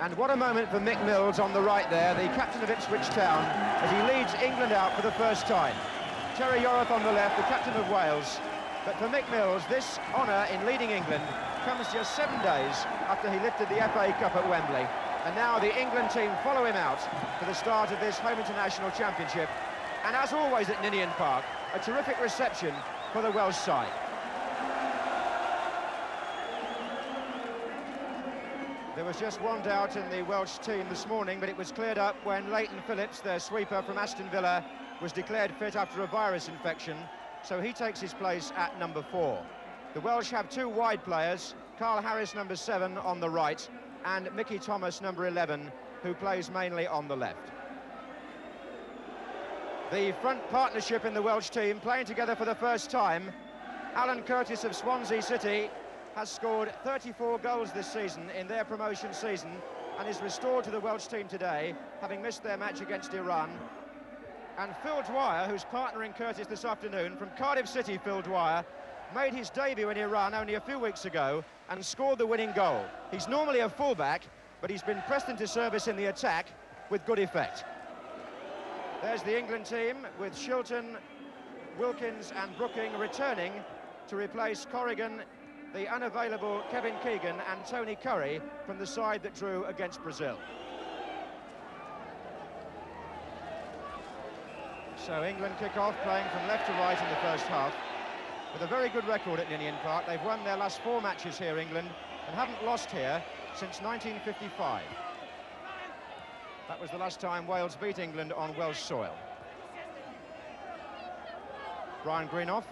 And what a moment for Mick Mills on the right there, the captain of Ipswich Town, as he leads England out for the first time. Terry Yorath on the left, the captain of Wales. But for Mick Mills, this honour in leading England comes just 7 days after he lifted the FA Cup at Wembley. And now the England team follow him out for the start of this Home International Championship. And as always at Ninian Park, a terrific reception for the Welsh side. There was just one doubt in the Welsh team this morning, but it was cleared up when Leighton Phillips, their sweeper from Aston Villa, was declared fit after a virus infection, so he takes his place at number 4. The Welsh have 2 wide players, Carl Harris, number 7, on the right, and Mickey Thomas, number 11, who plays mainly on the left. The front partnership in the Welsh team playing together for the first time. Alan Curtis of Swansea City has scored 34 goals this season in their promotion season and is restored to the Welsh team today, having missed their match against Iran. And Phil Dwyer, who's partnering Curtis this afternoon, from Cardiff City, Phil Dwyer, made his debut in Iran only a few weeks ago and scored the winning goal. He's normally a fullback, but he's been pressed into service in the attack with good effect. There's the England team with Shilton, Wilkins and Brooking returning to replace Corrigan, the unavailable Kevin Keegan and Tony Curry from the side that drew against Brazil. So England kick off playing from left to right in the first half with a very good record at Ninian Park. They've won their last 4 matches here, England, and haven't lost here since 1955. That was the last time Wales beat England on Welsh soil. Brian Greenough.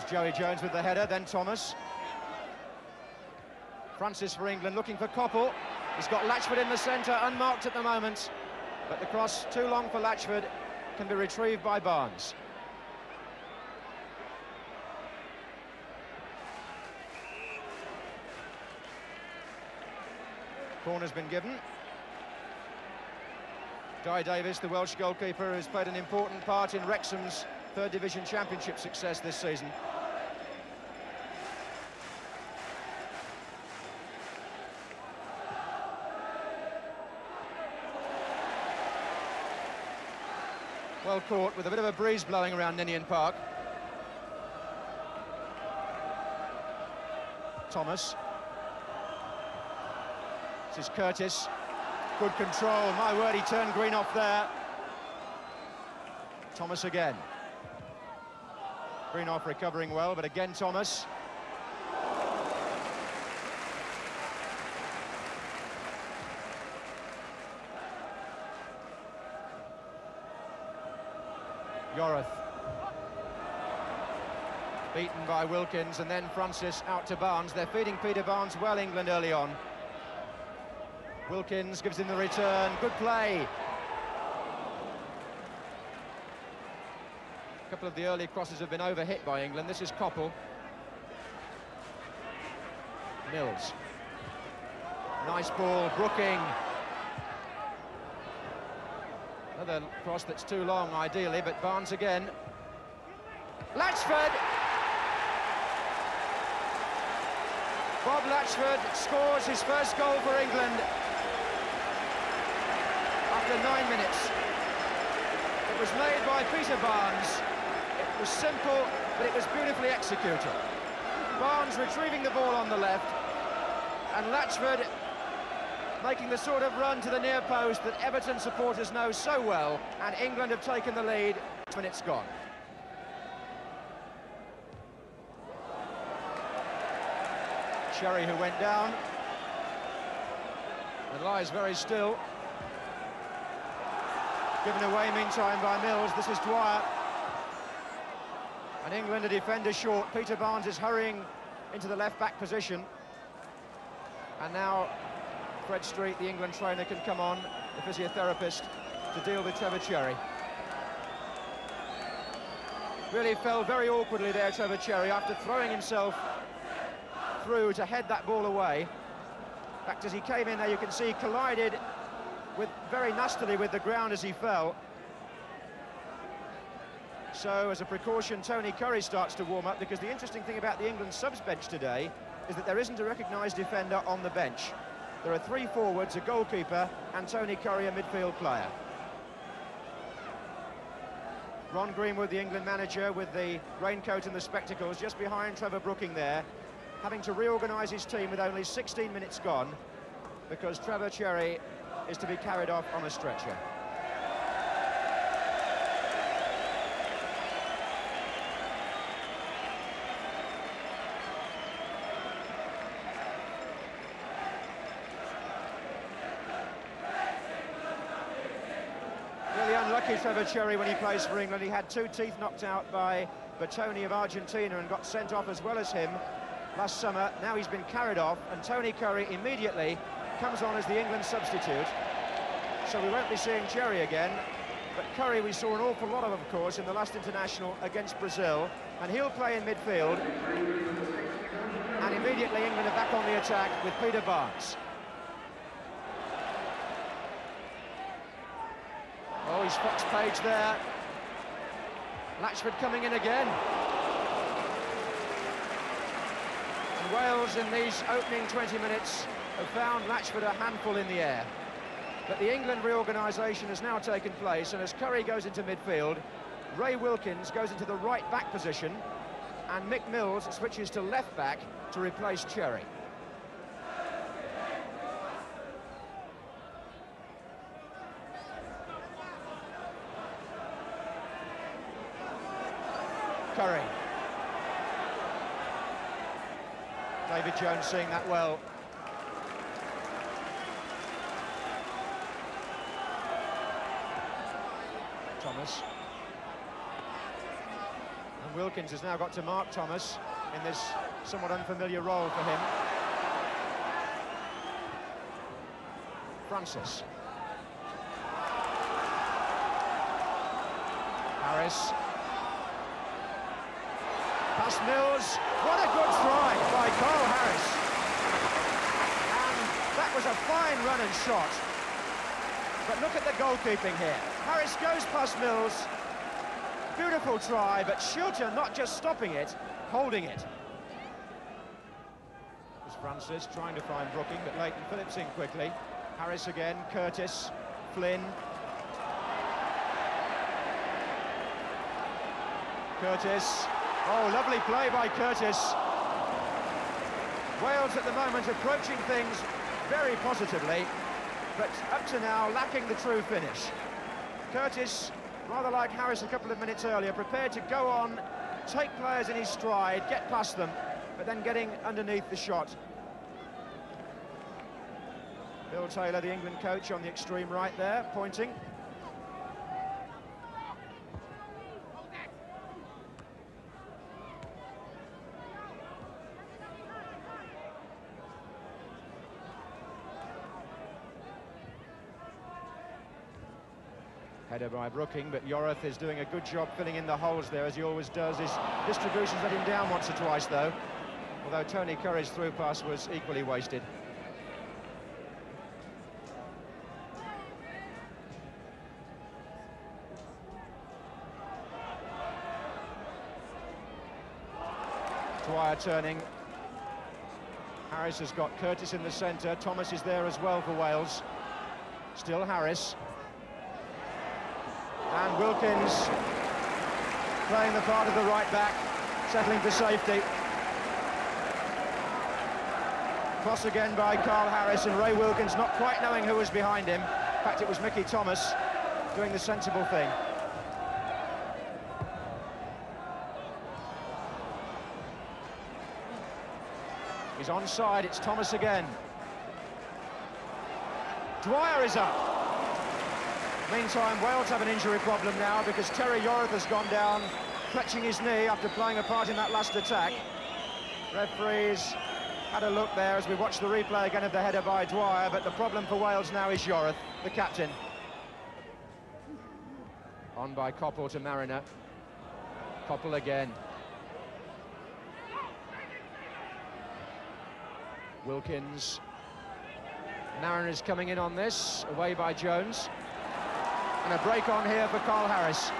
Joey Jones with the header, then Thomas. Francis for England looking for Koppel. He's got Latchford in the centre, unmarked at the moment. But the cross, too long for Latchford, can be retrieved by Barnes. Corner's been given. Guy Davis, the Welsh goalkeeper, has played an important part in Wrexham's 3rd Division Championship success this season. Well caught, with a bit of a breeze blowing around Ninian Park. Thomas. This is Curtis. Good control. My word, he turned Greenough there. Thomas again. Greenough recovering well, but again Thomas. Yorath. Beaten by Wilkins, and then Francis out to Barnes. They're feeding Peter Barnes well, England, early on. Wilkins gives him the return. Good play. A couple of the early crosses have been overhit by England. This is Koppel. Mills. Nice ball, Brooking. Another cross that's too long, ideally, but Barnes again. Latchford! Bob Latchford scores his first goal for England after 9 minutes. It was made by Peter Barnes. It was simple, but it was beautifully executed. Barnes retrieving the ball on the left, and Latchford making the sort of run to the near post that Everton supporters know so well, and England have taken the lead when it's gone. Sherry, who went down and lies very still. Given away meantime by Mills. This is Dwyer. And England a defender short. Peter Barnes is hurrying into the left-back position. And now Fred Street, the England trainer, can come on, the physiotherapist, to deal with Trevor Cherry. Really fell very awkwardly there, Trevor Cherry, after throwing himself through to head that ball away. fact, as he came in there, you can see he collided very nastily with the ground as he fell. So, as a precaution, Tony Curry starts to warm up, because the interesting thing about the England subs bench today is that there isn't a recognised defender on the bench. There are 3 forwards, a goalkeeper, and Tony Curry, a midfield player. Ron Greenwood, the England manager, with the raincoat and the spectacles, just behind Trevor Brooking there, having to reorganise his team with only 16 minutes gone, because Trevor Cherry is to be carried off on a stretcher. Unlucky Trevor Cherry when he plays for England. He had 2 teeth knocked out by Bertoni of Argentina and got sent off as well as him last summer. Now he's been carried off, and Tony Curry immediately comes on as the England substitute. So we won't be seeing Cherry again, but Curry we saw an awful lot of course, in the last international against Brazil, and he'll play in midfield. And immediately England are back on the attack with Peter Barnes. Oh, he's Fox Page there. Latchford coming in again. And Wales in these opening 20 minutes have found Latchford a handful in the air. But the England reorganisation has now taken place, and as Curry goes into midfield, Ray Wilkins goes into the right back position, and Mick Mills switches to left back to replace Cherry. Curry. David Jones seeing that well. Thomas. And Wilkins has now got to mark Thomas in this somewhat unfamiliar role for him. Francis. Harris. Past Mills. What a good try by Carl Harris. And that was a fine run and shot. But look at the goalkeeping here. Harris goes past Mills. Beautiful try, but Shilton not just stopping it, holding it. There's Francis trying to find Brooking, but Leighton Phillips in quickly. Harris again, Curtis, Flynn. Curtis. Oh, lovely play by Curtis. Wales at the moment approaching things very positively, but up to now lacking the true finish. Curtis, rather like Harris a couple of minutes earlier, prepared to go on, take players in his stride, get past them, but then getting underneath the shot. Bill Taylor, the England coach, on the extreme right there, pointing. Header by Brooking, but Yorath is doing a good job filling in the holes there, as he always does. His distributions let him down once or twice, though, although Tony Curry's through pass was equally wasted. Dwyer turning. Harris has got Curtis in the centre. Thomas is there as well for Wales. Still Harris. And Wilkins playing the part of the right back, settling for safety. Cross again by Carl Harris, and Ray Wilkins not quite knowing who was behind him. In fact, it was Mickey Thomas doing the sensible thing. He's onside, it's Thomas again. Dwyer is up. Meantime, Wales have an injury problem now because Terry Yorath has gone down, clutching his knee after playing a part in that last attack. Referees had a look there as we watch the replay again of the header by Dwyer, but the problem for Wales now is Yorath, the captain. On by Coppell to Mariner. Coppell again. Wilkins. Ninian is coming in on this, away by Jones. And a break on here for Carl Harris.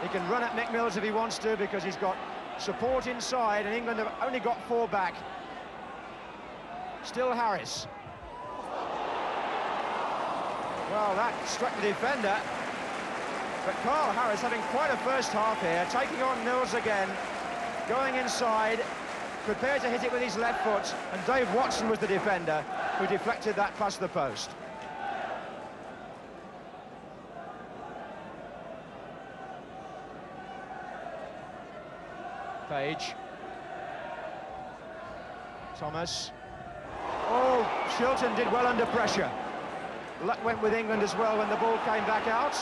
He can run at Mick Mills if he wants to, because he's got support inside, and England have only got 4 back. Still Harris. Well, that struck the defender. But Carl Harris having quite a first half here, taking on Mills again, going inside, prepared to hit it with his left foot, and Dave Watson was the defender who deflected that past the post. Page. Thomas. Oh, Shilton did well under pressure. Luck went with England as well when the ball came back out.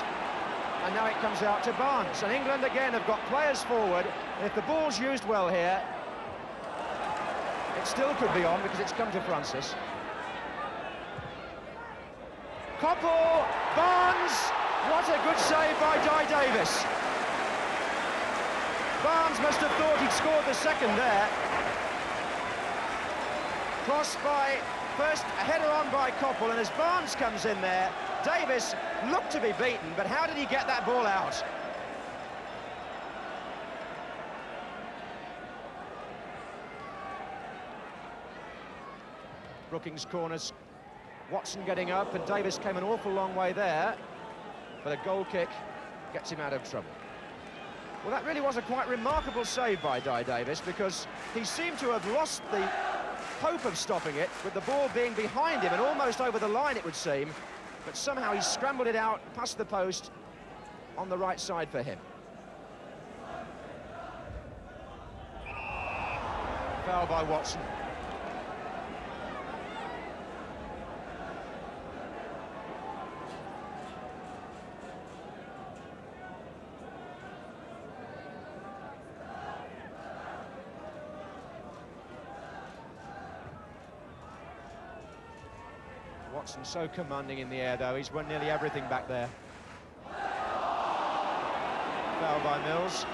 And now it comes out to Barnes. And England again have got players forward. If the ball's used well here, it still could be on because it's come to Francis. Koppel, Barnes, what a good save by Di Davis. Barnes must have thought he'd scored the second there. Crossed by, first a header on by Koppel, and as Barnes comes in there, Davis looked to be beaten, but how did he get that ball out? Brookings corners, Watson getting up, and Davis came an awful long way there, but a goal kick gets him out of trouble. Well, that really was a quite remarkable save by Di Davis, because he seemed to have lost the hope of stopping it, with the ball being behind him and almost over the line, it would seem, but somehow he scrambled it out past the post on the right side for him. Foul by Watson. Watson so commanding in the air, though. He's won nearly everything back there. Foul by Mills.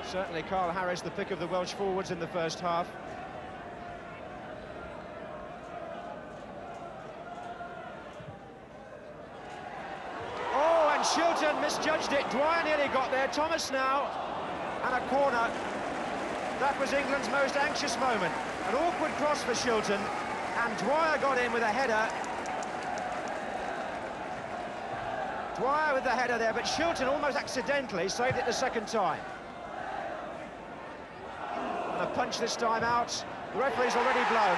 Certainly Carl Harris, the pick of the Welsh forwards in the first half. Oh, and Shilton misjudged it. Dwyer nearly got there. Thomas now, and a corner. That was England's most anxious moment. An awkward cross for Shilton, and Dwyer got in with a header. Dwyer with the header there, but Shilton almost accidentally saved it the second time. And a punch this time out. The referee's already blown.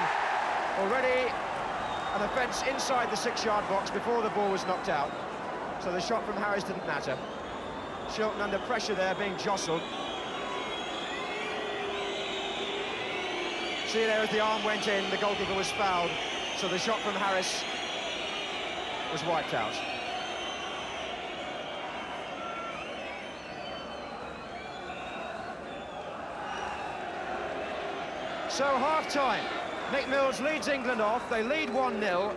Already an offence inside the 6-yard box before the ball was knocked out. So the shot from Harris didn't matter. Shilton under pressure there, being jostled. See there, as the arm went in, the goalkeeper was fouled, so the shot from Harris was wiped out. So half-time, Mick Mills leads England off. They lead 1-0.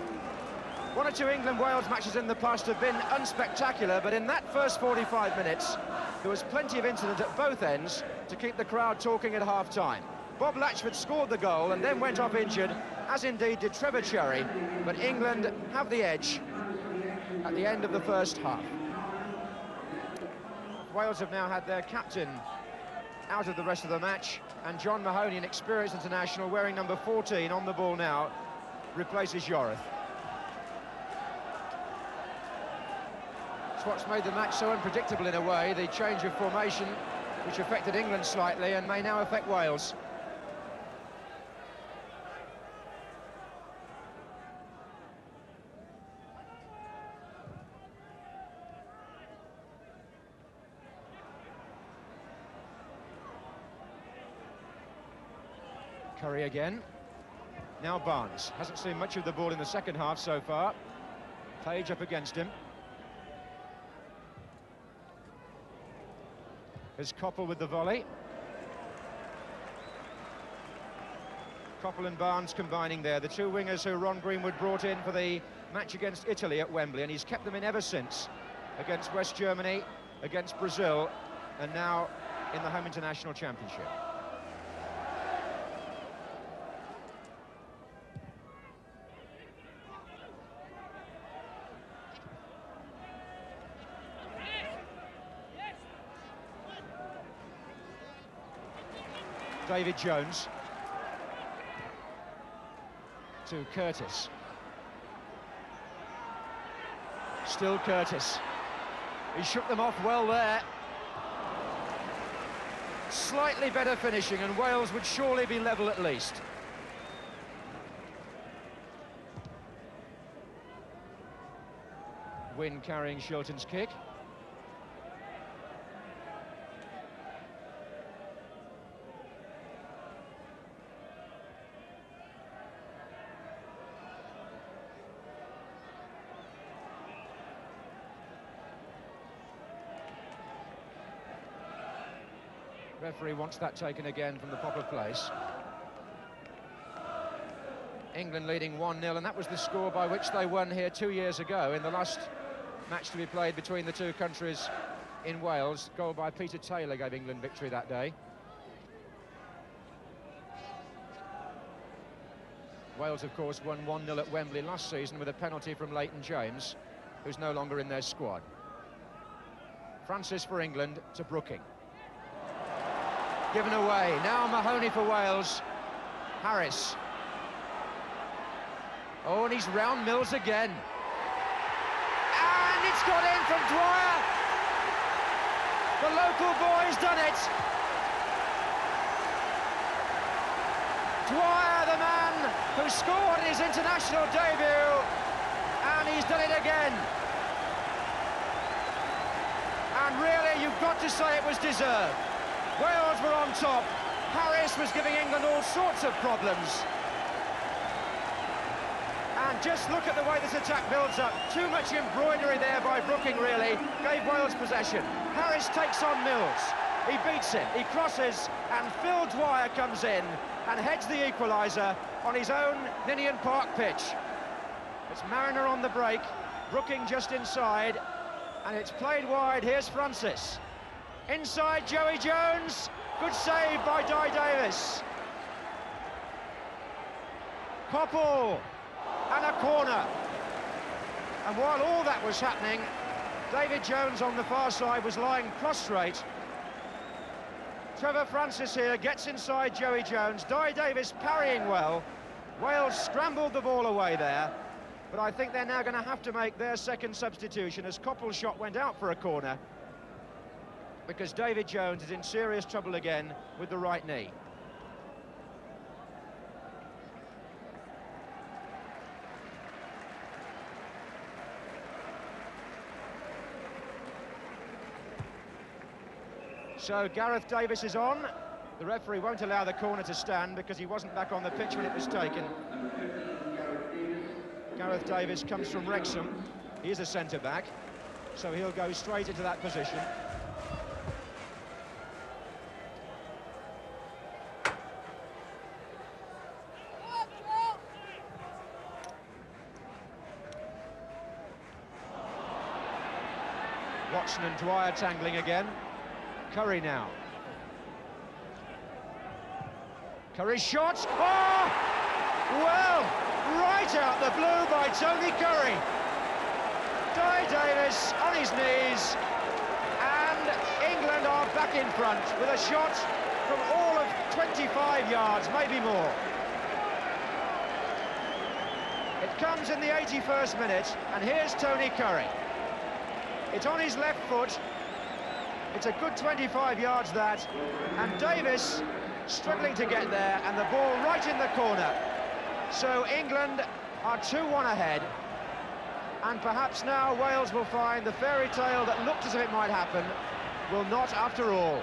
One or two England-Wales matches in the past have been unspectacular, but in that first 45 minutes, there was plenty of incident at both ends to keep the crowd talking at half-time. Bob Latchford scored the goal and then went off injured, as indeed did Trevor Cherry, but England have the edge at the end of the first half. Wales have now had their captain out of the rest of the match, and John Mahoney, an experienced international, wearing number 14 on the ball now, replaces Yorath. It's what's made the match so unpredictable in a way, the change of formation, which affected England slightly and may now affect Wales. Curry again. Now Barnes. Hasn't seen much of the ball in the second half so far. Page up against him. There's Koppel with the volley. Koppel and Barnes combining there. The two wingers who Ron Greenwood brought in for the match against Italy at Wembley, and he's kept them in ever since. Against West Germany, against Brazil, and now in the Home International Championship. David Jones. To Curtis. Still Curtis. He shook them off well there. Slightly better finishing, and Wales would surely be level at least. Wynne carrying Shilton's kick. Referee wants that taken again from the proper place. England leading 1-0, and that was the score by which they won here 2 years ago in the last match to be played between the two countries in Wales. Goal by Peter Taylor gave England victory that day. Wales, of course, won 1-0 at Wembley last season with a penalty from Leighton James, who's no longer in their squad. Francis for England to Brooking. Given away. Now Mahoney for Wales. Harris. Oh, and he's round Mills again. And it's got in from Dwyer. The local boy's done it. Dwyer, the man who scored his international debut, and he's done it again. And really, you've got to say it was deserved. Wales were on top. Harris was giving England all sorts of problems. And just look at the way this attack builds up. Too much embroidery there by Brooking, really. Gave Wales possession. Harris takes on Mills. He beats him, he crosses, and Phil Dwyer comes in and heads the equaliser on his own Ninian Park pitch. It's Mariner on the break, Brooking just inside, and it's played wide. Here's Francis. Inside, Joey Jones. Good save by Di Davis. Koppel, and a corner. And while all that was happening, David Jones on the far side was lying prostrate. Trevor Francis here gets inside Joey Jones. Di Davis parrying well. Wales scrambled the ball away there, but I think they're now going to have to make their second substitution as Koppel's shot went out for a corner, because David Jones is in serious trouble again with the right knee. So Gareth Davis is on. The referee won't allow the corner to stand because he wasn't back on the pitch when it was taken. Gareth Davis comes from Wrexham. He is a centre-back, so he'll go straight into that position. Watson and Dwyer tangling again. Curry now. Curry's shot. Oh! Well, right out the blue by Tony Curry. Di Davis on his knees, and England are back in front with a shot from all of 25 yards, maybe more. It comes in the 81st minute, and here's Tony Curry. It's on his left foot. It's a good 25 yards, that, and Davis struggling to get there, and the ball right in the corner. So England are 2-1 ahead, and perhaps now Wales will find the fairy tale that looked as if it might happen will not after all.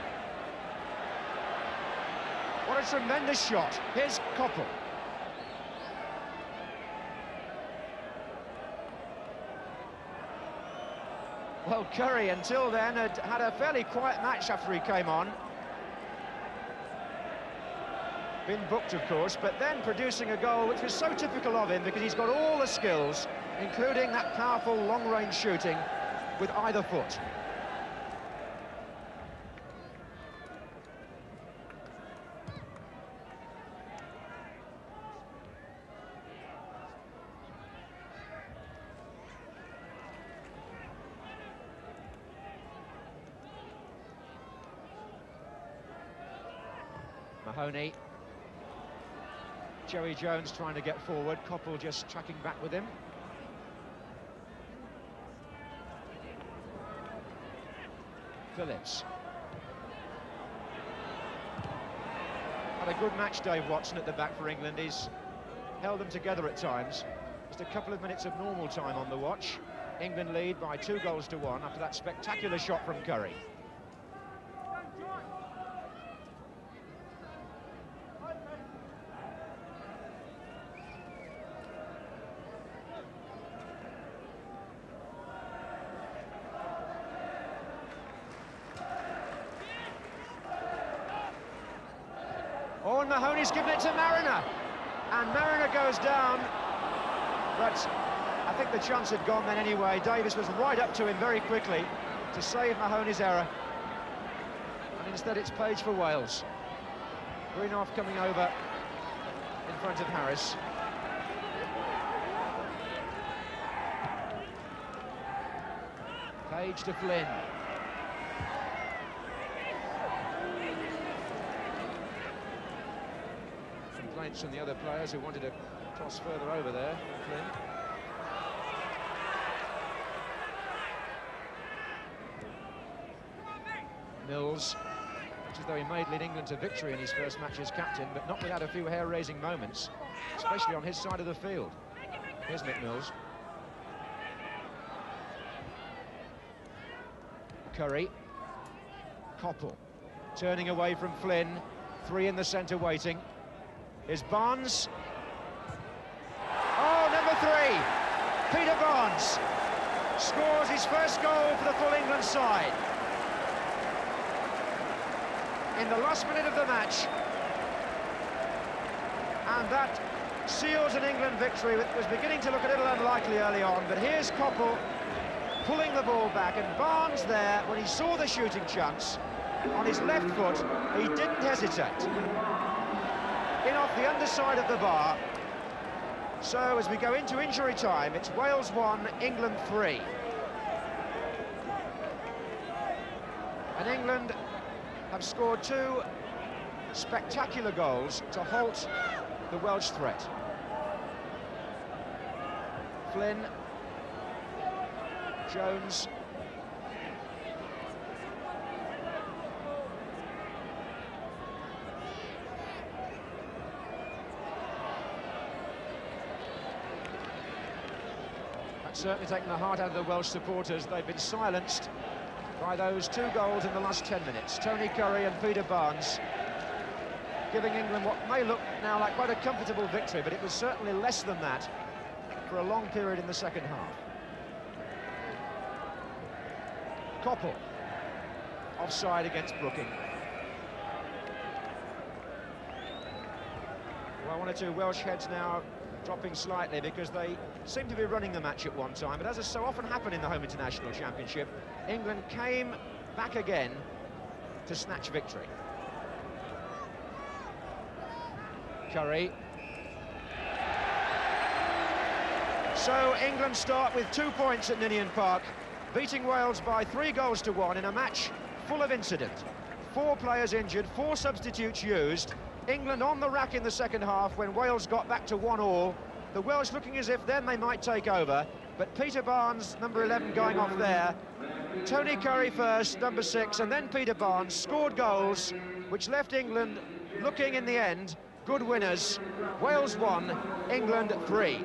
What a tremendous shot. Here's Koppel. Well, Curry, until then, had a fairly quiet match after he came on. Been booked, of course, but then producing a goal which was so typical of him because he's got all the skills, including that powerful long-range shooting with either foot. Mahoney. Joey Jones trying to get forward, Koppel just tracking back with him. Phillips. Had a good match, Dave Watson, at the back for England. He's held them together at times. Just a couple of minutes of normal time on the watch. England lead by 2-1 after that spectacular shot from Curry. Oh, and Mahoney's given it to Mariner. And Mariner goes down. But I think the chance had gone then anyway. Davis was right up to him very quickly to save Mahoney's error. And instead it's Page for Wales. Greenough coming over in front of Harris. Page to Flynn. Complaints from the other players who wanted to cross further over there. Flynn. Mills, much as though he made lead England to victory in his first match as captain, but not without a few hair-raising moments, especially on his side of the field. Here's Mick Mills. Curry. Koppel. Turning away from Flynn. 3 in the centre waiting. Is Barnes. Oh, number 3. Peter Barnes scores his first goal for the full England side. In the last minute of the match, and that seals an England victory. It was beginning to look a little unlikely early on, but here's Koppel pulling the ball back, and Barnes there, when he saw the shooting chance, on his left foot, he didn't hesitate. In off the underside of the bar. So as we go into injury time, it's Wales 1, England 3. And England have scored 2 spectacular goals to halt the Welsh threat. Flynn, Jones, that's certainly taken the heart out of the Welsh supporters. They've been silenced by those 2 goals in the last 10 minutes. Tony Curry and Peter Barnes giving England what may look now like quite a comfortable victory, but it was certainly less than that for a long period in the second half. Koppel, offside against Brooking. Well, 1 or 2 Welsh heads now dropping slightly because they seem to be running the match at one time, but as has so often happened in the Home International Championship, England came back again to snatch victory. Curry. So England start with 2 points at Ninian Park, beating Wales by 3-1 in a match full of incident. 4 players injured, 4 substitutes used. England on the rack in the second half when Wales got back to 1-1. The Welsh looking as if then they might take over, but Peter Barnes, number 11, going off there. Tony Curry first, number 6, and then Peter Barnes scored goals, which left England looking in the end good winners. Wales 1, England 3.